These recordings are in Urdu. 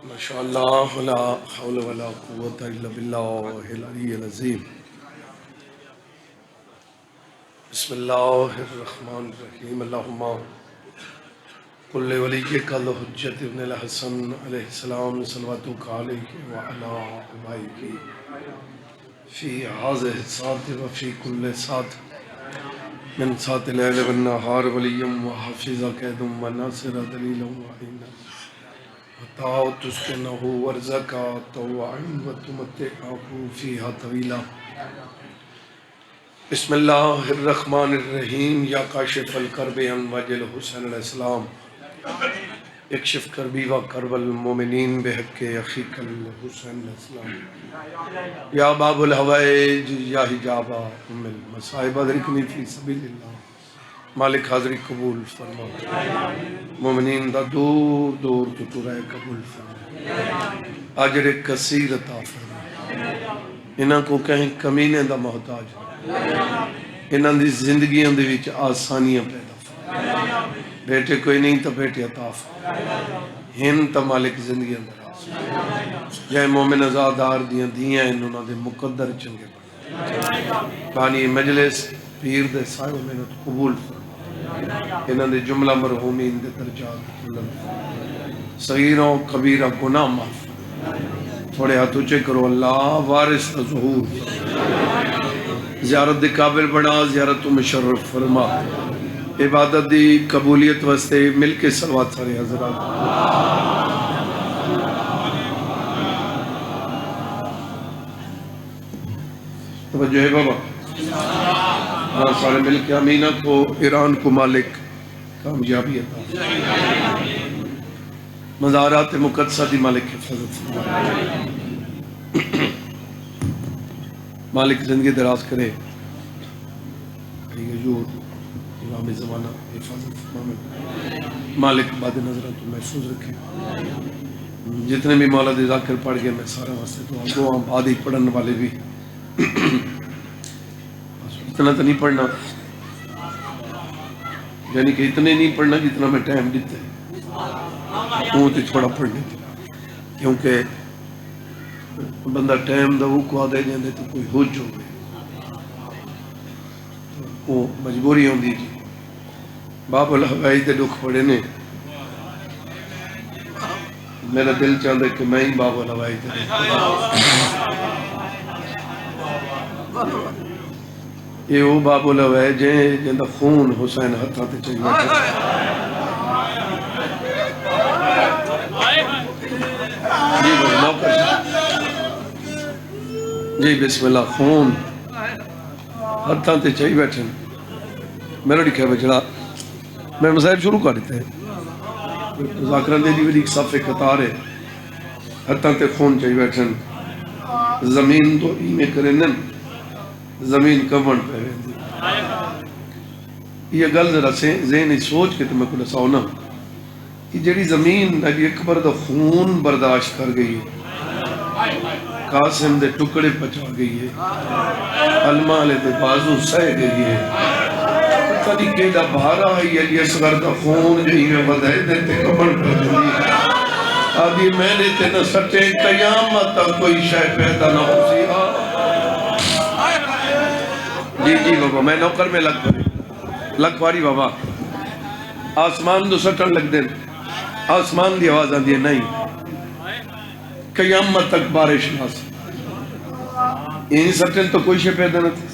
ماشاء اللہ لا حول ولا قوة الا باللہ العلی العظیم. بسم اللہ الرحمن الرحیم. اللہم قل لولیک الحجۃ ابن الحسن علیہ السلام صلواتک علیہ وعلی آبائک فی ہذہ الساعۃ وفی کل ساعۃ من ساعۃ اللیل والنہار ولیا وحافظا قیدا وناصرا دلیلا وعینا وَتَعَوْ تُسْكِنَهُ وَرْزَقَا طَوْعًا وَتُمَتِّعَهُ فِيهَا طَوِيلًا. بسم اللہ الرحمن الرحیم. یا کاشف الکرب عن وجہ الحسین علیہ السلام اکشف کربی و کرب المومنین بحق اخیک الحسین علیہ السلام. یا باب الحوائج یا حجاب ام المصائب ادرکنی فی سبیل اللہ. مالک حاضری قبول فرما. مومنین دا دور دور تو رہے قبول فرما. اجر کثیر عطا فرما. انہاں کو کہیں کمینے دا محتاج. انہاں دی زندگیاں دے وچ آسانیاں پیدا فرما. بیٹے کوئی نہیں تو بیٹے عطا فرما. ہن تا مالک زندگیاں دراز. جائے مومن ازادار دیاں دیاں انہاں دے مقدر چنگے بنا. بانی مجلس پیر دے سائے محنت قبول فرما. انہاں دے جملہ مرحومین دے درجات بلند. صغیروں کبیرہ گناہ معاف. تھوڑے ہاتھ اونچے کرو. اللہ وارث ظہور زیارت دے قابل بنا. زیارت تو مشرف فرما. عبادت دی قبولیت واسطے مل کے صلوات سارے حضرات. توجہ ہے بابا. سارے مل کے امینہ کو ایران کو مالک کامیابی عطا. مزارات مقدسہ دی مالک حفاظت فرما. مالک زندگی دراز کرے. امام زمانہ حفاظت فرما. مالک بعد نظرہ تو محفوظ رکھے. جتنے بھی مولا دے ذاکر پڑھ گئے میں سارا واسطے تو بعد ہی پڑھن والے بھی اتنا تو نہیں پڑھنا، یعنی کہ اتنے نہیں پڑھنا جتنا میں ٹائم دیتے وہ تو تھوڑا پڑھ لیتے. کیونکہ بندہ ٹائم دا وہ کو دے جاندے تو کوئی حج ہو گئے وہ مجبوری ہوندی. جی باب الحوائج دے دکھ پڑے نے. میرا دل چاہتا ہے کہ میں ہی باب الحوائج دے یہ وہ باب الحوائج ہیں جن دا خون حسین ہتھاں تے چاہیے. جی موقع جی بسم اللہ. خون ہتھاں تے چاہیے بیٹھے میرا لکھا بچڑا. میں مسائب شروع کر دیتے ہیں. ذاکران دے دی بھی ایک صفحے قطار ہے. ہتھاں تے خون چاہیے بیٹھے. زمین تو ایمیں کرنن زمین کمن پہ رہتی. یہ گل ذرا سے ذہن سوچ کے تمہیں کو دساؤ نا کہ جڑی زمین نبی اکبر دا خون برداشت کر گئی ہے، قاسم دے ٹکڑے پچا گئی ہے، علماء علیہ دے بازو سہ گئی ہے، طریقے دا بھارا ہے یہ اصغر دا خون جہی میں بدائے دیتے کمن پہ رہتی. آدھی میں نے تے نہ سٹے قیامت تک کوئی شے پیدا نہ ہو سی. جی بابا میں نوکر میں لگ پاری بابا. آسمان دو سٹن لگ دیں. آسمان دی آواز آن دی نہیں قیامت تک بارش نہ سی. این سٹن تو کوئی شے پیدا نہ تھی.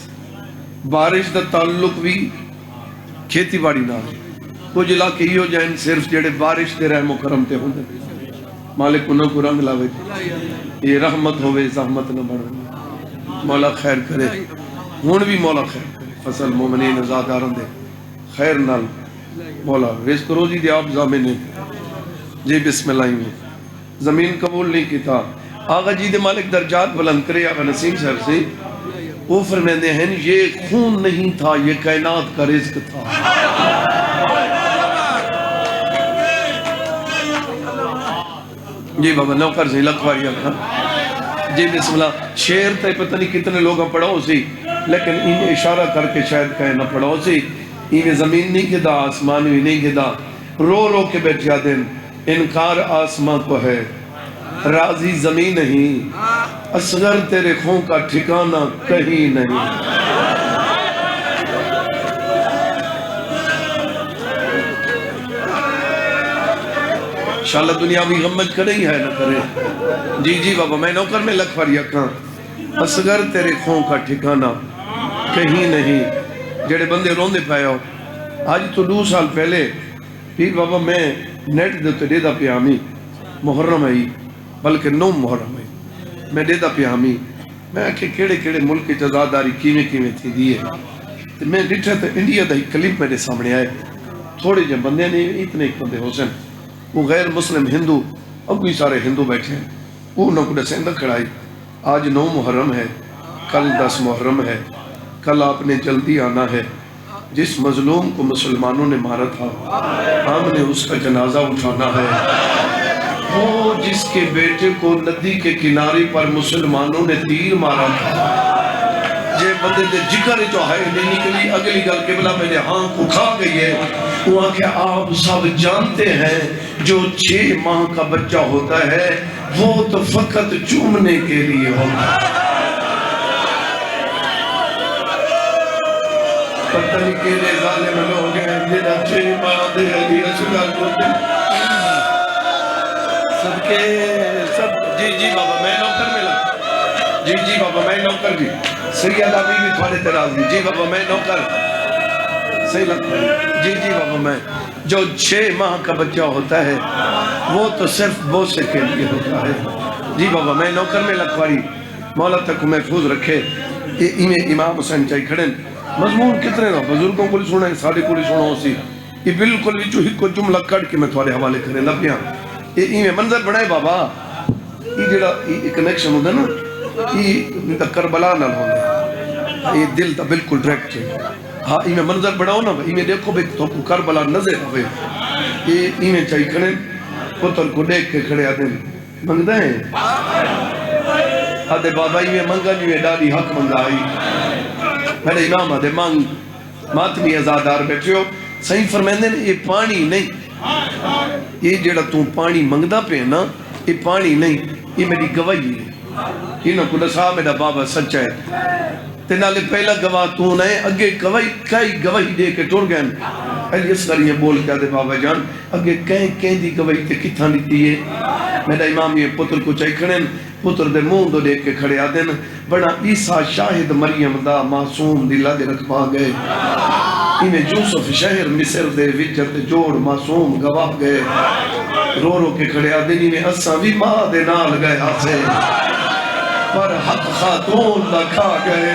بارش دا تعلق بھی کھیتی باڑی نہ آئی. کچھ علاقے ہی ہو جائیں صرف جڑے بارش دے رحم و کرم تے ہوندے. مالک انہوں کو رنگ لاوے. یہ رحمت ہوئے زحمت نہ بڑھنے. مولا خیر کرے. ہون بھی مولا خیر کرے. فصل مومنین ازاداروں دے خیر نال مولا رزق روزی دے آپ زامنے. جی بسم اللہ میں زمین قبول نہیں کیتا. آغا جی دے مالک درجات بلند کرے. آغا نسیم صاحب سے وہ فرمیندے ہیں یہ خون نہیں تھا، یہ کائنات کا رزق تھا. جی بابا نوکر سے لکھواری آکھا. جی بسم اللہ. شعر تے پتہ نہیں کتنے لوگاں پڑھاؤ سی لیکن انہیں اشارہ کر کے شاید کہیں نہ پڑھاؤ سی. انہیں زمین نہیں گدا، آسمان بھی نہیں گدا. رو رو کے بیٹھیا دن انکار آسمان کو ہے راضی زمین نہیں، اصغر تیرے خوں کا ٹھکانہ کہیں نہیں۔ انشاءاللہ دنیاوی غمج کرے ہی ہے نہ کرے۔ جی جی بابا میں نوکر میں لکھواری اکھاں، اصغر تیرے خوں کا ٹھکانہ کہیں نہیں۔ جڑے بندے روندے پائے ہو، آج تو 2 سال پہلے پھر بابا میں نیٹ دے دیدہ پہ آمی محرم آئی، بلکہ 9 محرم آئی، میں دیدہ پہ آمی، میں کہ کیڑے کیڑے ملک کی جزاداری کیویں تھی دیئے۔ میں ڈٹھا تھا انڈیا دا ہی کلپ میرے سامنے آئے، تھوڑے جن بندے نہیں اتنے ایک بندے حسن، وہ غیر مسلم ہندو، اب بھی سارے ہندو بیٹھے ہیں، وہ انہوں کو ڈسیندہ کھڑائی، آج 9 محرم ہے، کل 10 محرم ہے، کل آپ نے جلدی آنا ہے۔ جس مظلوم کو مسلمانوں نے مارا تھا ہم نے اس کا جنازہ اٹھانا ہے۔ وہ جس کے بیٹے کو ندی کے کنارے پر مسلمانوں نے تیر مارا تھا، جے بندے دے جگر جو ہے نہیں نکلی، اگلی گل قبلہ میں نے ہاں کو کھا گئی ہے۔ وہاں کہ آپ سب جانتے ہیں جو 6 ماہ کا بچہ ہوتا ہے وہ تو فقط چومنے کے لیے ہوتا ہے۔ پتہ نہیں کہ لے ظالم لوگ ہیں جنہا 6 ماہ دے علی اصغر کو صدقے سب۔ جی جی بابا میں نوکر میں لگا، جی جی بابا میں نوکر جی سیدہ بی بھی تھوڑے تراز جی بابا میں نوکر صحیح لگتا، جی جی بابا میں جو 6 ماہ کا بچہ ہوتا ہے وہ تو صرف بوسے کے لیے ہوتا ہے۔ جی بابا میں نوکر میں لکھواری، مولا تک محفوظ رکھے۔ امام حسین چاہی کھڑے مضمون کتنے نہ بزرگوں کو سنا ہے، سارے کو سنا ہو سی، یہ بالکل جو ہی کو جملہ کڑ کے میں تھوڑے حوالے کریں لپیاں۔ یہ منظر بنائے بابا، یہ جڑا کنیکشن ہوتا نا یہ کربلا نہ ہوتا، یہ دل تا بالکل ڈریکٹ ہے۔ ہاں یہ منظر بناؤ نا، یہ دیکھو بھئی تو کربلا نظر ہوئے، یہ چاہی کھڑے پتر کو دیکھ کے کھڑے آتے ہیں منگدہ ہیں آدھے بابا یہ منگا جو ڈالی حق منگا آئی میرے امام آدھے مانگ ماتمی ازادار بیٹھے ہو صحیح فرمیندے نے یہ پانی نہیں، یہ جڑا تو پانی منگدہ پہ نا یہ پانی نہیں، یہ میری گواہی ہے۔ انہوں کو دسا میرا بابا سچا ہے تے نالے پہلا گواہ تو نئے اگے کئی گواہی دے کے ٹوڑ گئے۔ علی اصغر یہ بول کے آدھے بابا جان اگے کہیں دی گواہی تے کتھا نہیں ہے۔ میرا امام یہ پتر کو چاہی کھڑے پتر دے مون دو دیکھ کے کھڑے آدھے بڑا عیسیٰ شاہد مریم دا معصوم دی لگ رکھ پا گئے، انہیں یوسف شہر مصر دے وچر دے جوڑ معصوم گواہ گئے، رو رو کے کھڑے آدھے انہیں اساں بھی ماں دے نال گئے آسے پر حق خاتون دا کھا گئے،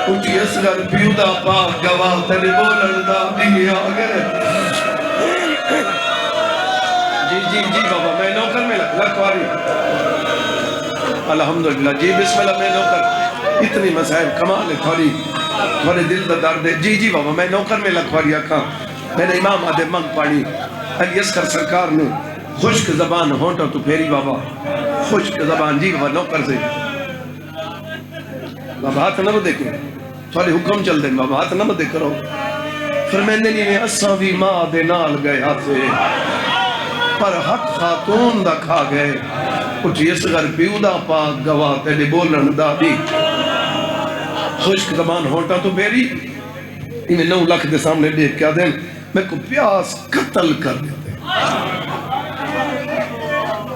اچھی اصغر پیودا پاک گواہ تیرے بولن دا بھی آگئے۔ جی جی جی بابا میں نوکر میں لکھواری الحمدللہ جی بسم اللہ میں نوکر اتنی مسائب کمال ہے تھوڑے دل دا درد ہے۔ جی جی بابا میں نوکر میں لکھواری آکھاں میرے امام آدھے منگ پانی علی اصغر سرکار نے خشک زبان ہونٹا تو پھیری بابا خشک زبان جی بابا نوکر سے بابا ہاتھ نہ بدے کرو تھوڑے حکم چل دیں بابا ہاتھ نہ بدے کرو فرمیندے نہیں میں اساں بھی ماں دے نال گئے ہاتھ سے پر حق خاتون دا کھا گئے، اٹھی اصغر پیو دا پاک گواہ تیرے بولن دا بھی خشک زبان ہونٹا تو میری انہیں 9 لاکھ دے سامنے دیکھ کیا دیں میں کو پیاس قتل کر دیتے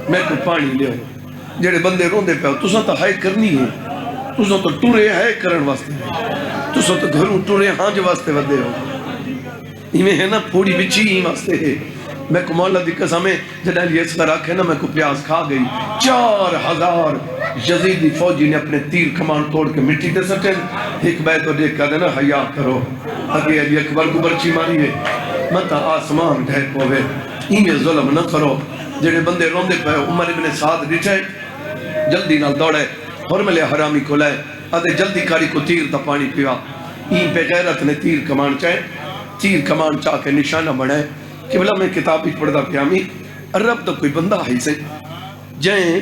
میں کو پانی لے ہوں جڑے بندے روندے پہ ہو تُساں تو ہائے کرنی ہے، تُساں تو ٹورے ہائے کرن واسطے تُساں تو گھروں ٹورے ہانج واسطے ودے ہو انہیں ہے نا پھوڑی بچی ہی واسطے ہے۔ میں کو مولا دی قسمیں جڑا علی اصغر آکھے نا میں کو پیاس کھا گئی 4000 یزیدی فوجی نے اپنے تیر کمان توڑ کے مٹی دے سکیں ایک بیت تو دیکھ کہا دینا حیاء کرو اگے علی اکبر کو برچی ماری ہے متا آسمان ڈھیر پوے انہیں ظلم نہ کرو جڑے بندے روندے پہ عمر ابن سعد ڈٹھے جلدی نال دوڑے حرملے حرامی کو لائے آدھے جلدی کاری کو تیر تا پانی پیوا این پہ غیرت نے تیر کمان چاہے تیر کمان چاہ کے نشانہ بڑھائے کہ بلا میں کتاب بھی پڑھدا پیامی عرب تو کوئی بندہ ہے سے جائیں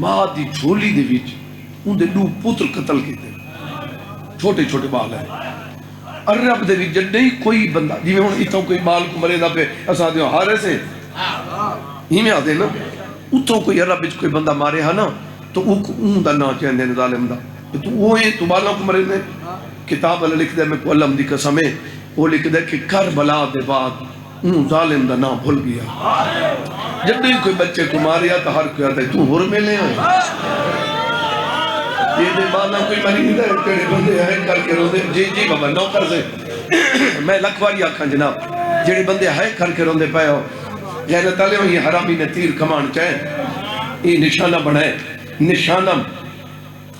ماں دی جھولی دے ویچ ان دے 2 پتر قتل کیتے چھوٹے چھوٹے بال ہیں عرب دے ویچ جب نہیں کوئی بندہ جی میں ہوں اتنا کوئی بال کو مرے دا پہ ایسا دیوں ہارے سے ہی میں آدھے نا اتوں کوئی عرب کوئی بندہ مارے ہا نا تو اون دا نا چاہندے نے ظالم دا تو وہ تو بالا کو مرے نے کتاب والا لکھ دے میں کو علم دی قسم ہے وہ لکھ دے کہ کربلا دے بعد اون ظالم دا نام بھول گیا جب بھی کوئی بچے کو ماریا تو ہر کوئی آتا ہے تو ہر میں لے آئے یہ دے بالا کوئی مرید ہے کڑے بندے ہے کر کے رو دے جی بابا نو کر دے میں لکھواری آکھاں جناب جڑے بندے ہے کر کے روندے پائے ہو غیرت علیہ ہو یہ حرامی نے تیر کمان چاہے یہ نشانہ بنائے نشانہ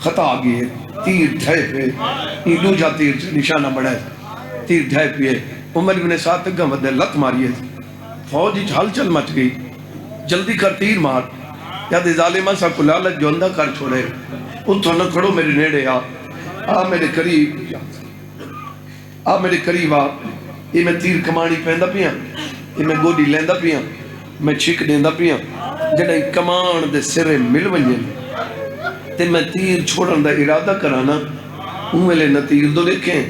خطا آگئی ہے تیر دھائے پہ یہ دوجہ تیر سے نشانہ بنائے تیر دھائے پہ عمر ابن ساتھ گا ودے لت ماری ہے فوجی حل چل مچ گئی جلدی کر تیر مار یاد ظالمہ سا کو لالت جو اندہ کر چھوڑے اتھو نہ کھڑو میرے نیڑے آ میرے قریب آ میرے قریب آ یہ میں تیر کمانی پہندہ پیاں یہ میں گوڑی لیندہ پیاں میں چھک دیندہ پیاں جڑا کمان دے سرے مل ونجن تے میں تیر چھوڑن دا ارادہ کرانا اوملے نہ تیر دو دیکھیں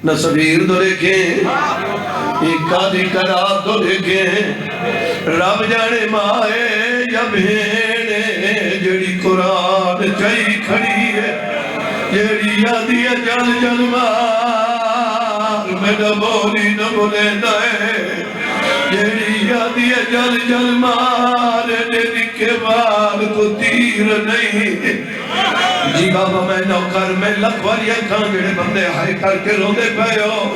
نہ صغیر دو دیکھیں ایک قاضی کرا دو دیکھیں رب جانے مائے یا بھیڑے جڑی قرآن چاہی کھڑی ہے جڑی یادی جل جل مار میں نہ بولے دائے جڑی یادی جل جل مار جڑی کے بار کو تیر نہیں جی بابا میں نوکر میں لکھواری کھان جڑے بندے ہائے کر کے رو دے پہ ہو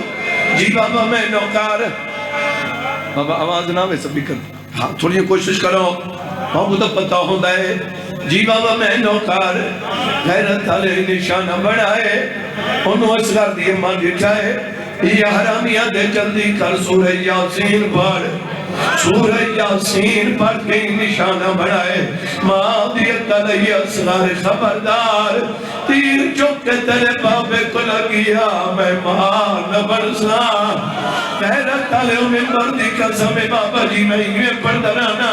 جی بابا میں نوکر بابا آواز نہ میں سبھی کر ہاں تھوڑی کوشش کرو ہاں وہ تو پتہ ہوں دائے جی بابا میں نوکر غیرت علیہ نشانہ بڑھائے انہوں اصغر دیئے مان جائے یہ حرامیہ دے جلدی کر سورہ یاسین پڑھ سورہ یاسین پڑھ کے نشانہ بڑھائے مادیت علیہ اصغر خبردار تیر چکے تیرے بابے کو لگیا میں مار نہ برسا غیرت علیہ میں مردی قسم بابا جی میں یہ پڑھ درانا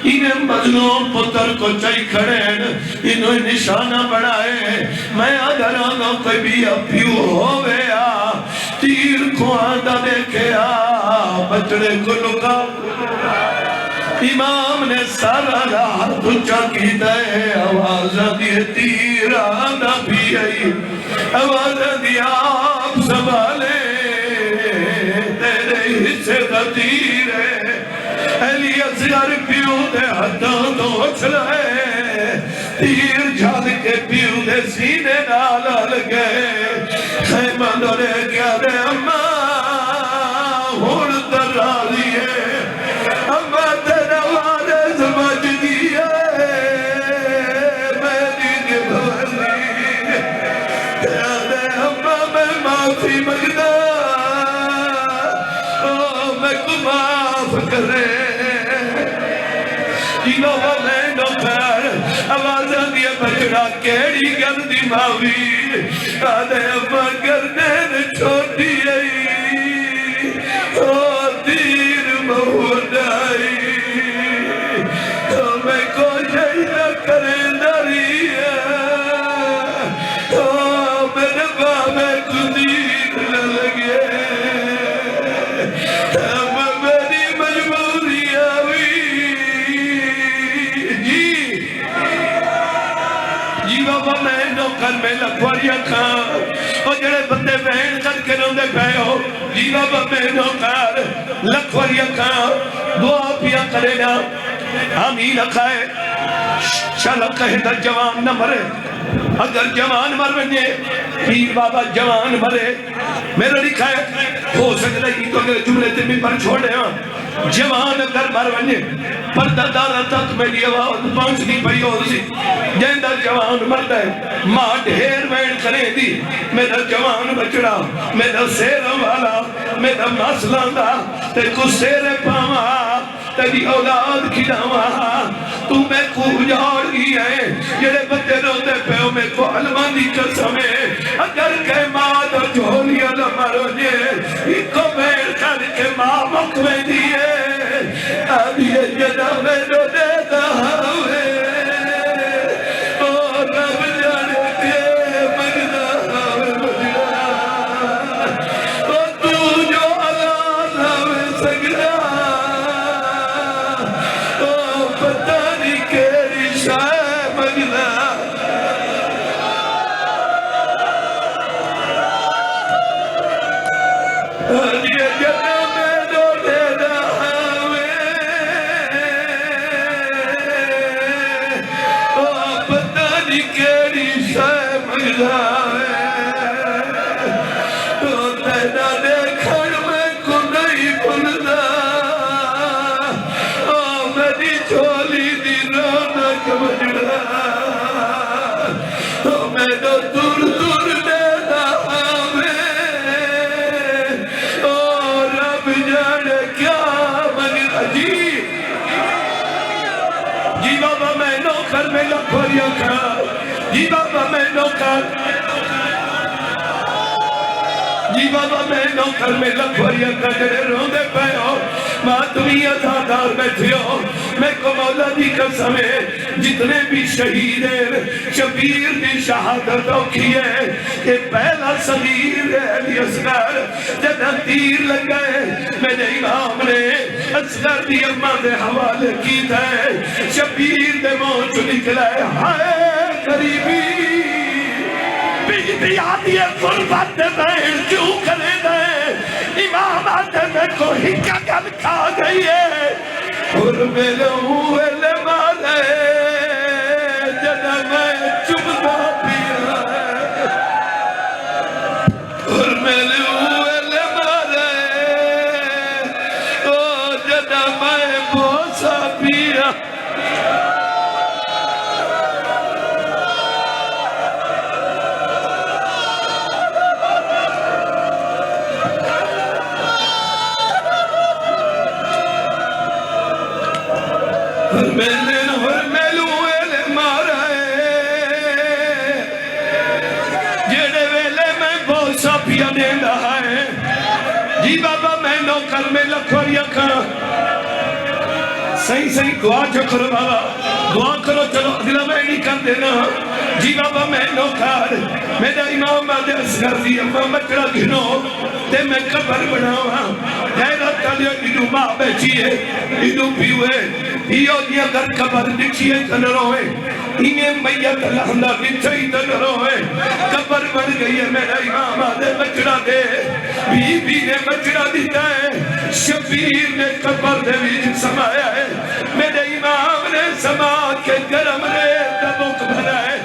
انہیں مظلوم پتر کو چاہی کھڑین انہوں نشانہ بڑھائے میں آدھرانا کوئی بھی اپیو ہویا تیر کو آدھا دیکھے بچڑے کو لکا امام نے سارا راہ تجھا کی دے آوازہ دیئے تیر آدھا بھی آئی آوازہ دیئے آپ سنبھالے تیرے حصے کا تیر ہے علی اصغر پیو دے ہتھوں تو اچھلائے تیر جھال کے پیو دے سینے نال گئے خیمہ دورے کیا دے اماں ہون در راضی ہے اماں تیرا وارث بچ گیا میں دیدے بھولی کیا دے اماں میں معافی مگنا میں کو معاف کرے جنہوں میں نوکر آوازہ دیا بچڑا کیڑی گردی ماوی آدھے اماں گردے چھوٹی آئی تیر بہت آئی تو میں کوشش نہ کریں داری میرے بابے کو تیر نہ لگے میری مجبوری آئی جی بابا میں نوکر میں لکھواریاں کھان اور جڑے بندے بہن کر کے روندے پہ ہو جی بابا میں نوکر لکھواریاں کھان دعا پیا کرے نا آمین اکھائے شالا کہے در جوان نہ مرے اگر جوان مر بنے پیر بابا جوان مرے میرا لکھا ہے ہو سکتا ہے تو اگر جملے تے بھی پر چھوڑے ہاں جوان اگر مر بنے پردہ دارا تک میری آواز پہنچنی پڑی ہو سی جیندہ جوان مرد ہے ماں ڈھیر وین کرے دی میرا جوان بچڑا میرا سیرہ والا میرا مسئلہ دا تے کو سیرے پاما تیری اولاد کھڑاوا تو میں کو جاڑ گئی ہے جڑے بندے روتے پہ ہو میں کو علمان دی قسم ہے اگر کہ ماں دا جھولیا نہ مرو جے ایک کو بیڑ کر کے ماں مکوے دیئے آدھیے جدہ میں رو دیتا ہوئے اور رب جانے کے مگدہ ہوئے مجدہ اور تو جو اللہ ہوئے سگدہ پتہ نہیں لگنا یہ جنم جو دینا پتہ نہیں کیڑی شے مگدا تینا دیکھن میں کو نہیں بھولدا میری جھولی دی رونق وجڑا میں تو دور دور دینا رب جانے کیا مگدا جی بابا میں نوکر میں لکھوریاں کھا جی بابا میں نوکر جی بابا میں نوکر میں لکھوریاں کھا جڑے روندے پے ہو ماں تمہیں عزادار بیٹھے ہو میں کو مولا دی قسم ہے جتنے بھی شہید ہیں شبیر دی شہادت اوکھی ہے کہ پہلا صغیر ہے علی اصغر جدہ تیر لگئے میرے امام نے اصغر دی اماں دے حوالے کی تھے شبیر دے موچ نکلائے ہائے قریبی بیدی آدھی غربت دے بہن کیوں کرے دے امام آدھے میں کو ہکا گل کھا گئی ہے اور میرے ہوئے لے مارے جنہ میں چمدہ پیا اور میرے ہوئے لے مارے جنہ میں بوسا پیا جی بابا میں نوکر میں لکھوریاں کھا صحیح دعا جو کرو بابا دعا کرو چلو دلہ میں نہیں کر دینا جی بابا میں نوکر میرا امام آدھے اصغر دی اماں مکڑا گھنو تے میں قبر بناواں حیرت کلیو ایڈو ماں بیچی ہے ایڈو پیوے ایو دیا گر قبر دکھی ہے تن روئے انہیں میت لہندہ بچھائی تن روئے قبر بن گئی ہے میرا امام آدھے مکڑا دے بی نے مکڑا دیتا ہے شبیر نے قبر دے بیچ سمایا ہے میرے امام نے سماعت کے گرم نے دبک بھرا ہے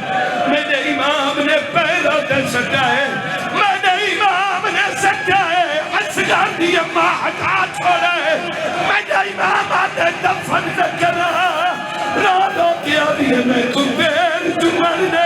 میرے امام نے پیدا دے سکتا ہے میرے امام نے سکتا ہے اصغر دی اماں ہٹا چھوڑا ہے میرے امام آتے دفن دے کرا رو رو کیا دیئے میں کو پیر جمر دے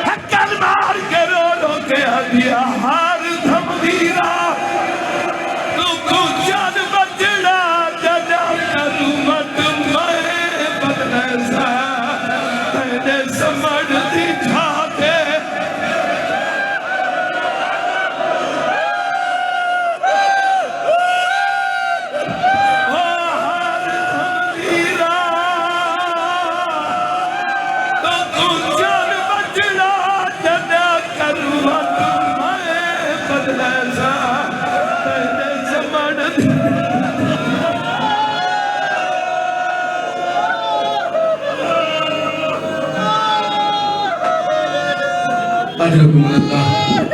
حکل مار کے رو رو کے دیا ہار دھم دیرا تو کو جان بچڑا جدا کروں مت میں بدلے سا تیرے سمجھ دی جھاتے أجركم الله